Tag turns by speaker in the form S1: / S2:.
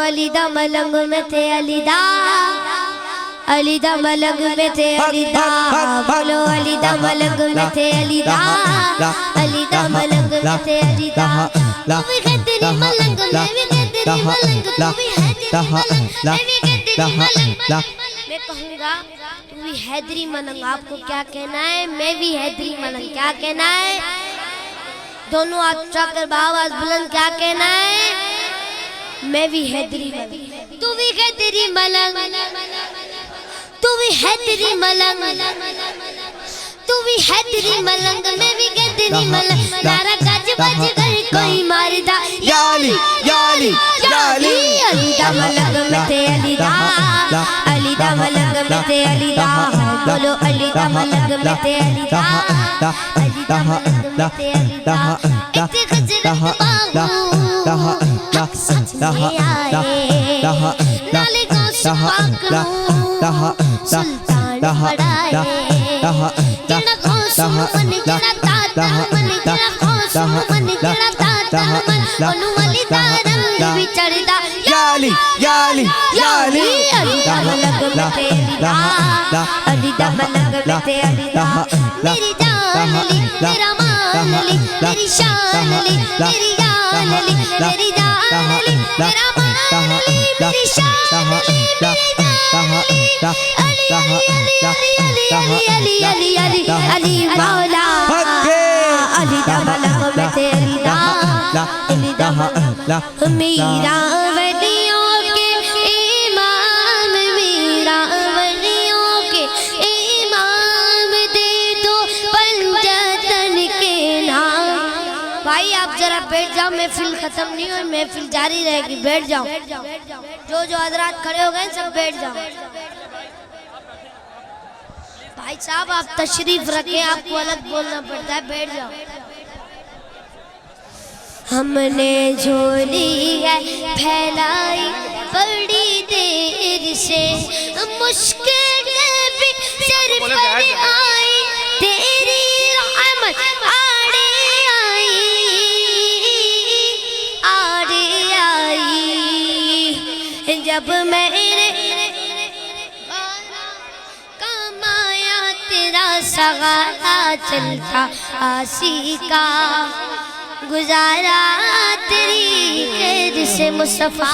S1: علی دا ملنگ میں تھے علی دا علی دا ملنگ میں تھے علی دا بولو علی دا ملنگ میں تھے علی دا علی دا ملنگ میں تھے علی دا تو بھی ہے تیری ملنگ میں بھی ہے تیری ملنگ تو بھی ہے تیری ملنگ میں بھی ہے تیری ملنگ میں کہوں گا تو بھی حیدری ملنگ آپ کو کیا کہنا ہے میں بھی حیدری ملنگ کیا کہنا ہے دونوں ہاتھ اٹھا کر بآواز بلند کیا کہنا ہے میں بھی حیدری ملنگ تو بھی حیدری ملنگ تو بھی حیدری ملنگ تو بھی حیدری ملنگ میں بھی حیدری ملنگ نعرہ گاج بج کر کوئی ماردا یا علی یا علی یا علی علی دا ملنگ میں تھے علی دا علی دا ملنگ میں تھے علی دا بولو علی دا ملنگ میں تھے علی دا علی دا ملنگ میں تھے علی دا ایک خجرت باغو اکسچ میں آئے نالے کو شفاق سلطان بڑھائے جنا خوشو من جنا تاتا من جنا خوشو من جنا تاتا من انو علی دارم بھی چڑھدا یا علی یا علی یا علی علی دا ملنگ میں تھے علی دا علی دا ملنگ میں تھے علی دا میری جان علی میرا مان علی میری شان علی میری جان علی میری جان علی میرا مان علی میری شان علی میری جان علی علی علی علی مولا علی دا ملنگ میں تھے علی دا علی دا میرا ولیوں کے امام میرا ولیوں کے امام دے دو پنجتن کے نام بھائی آپ ذرا بیٹھ جاؤ محفل ختم نہیں ہوئی محفل جاری رہے گی بیٹھ جاؤ جو حضرات کھڑے ہو گئے سب بیٹھ جاؤ بھائی صاحب آپ تشریف رکھیں آپ کو الگ بولنا پڑتا ہے بیٹھ جاؤ ہم نے جھولی ہے پھیلائی بڑی دیر سے مشکل بھی سر پر آئی تیری رحمت آڑے آئی جب میرے سغارا چلتا آسی کا گزارا تیری خیر سے مصطفیٰ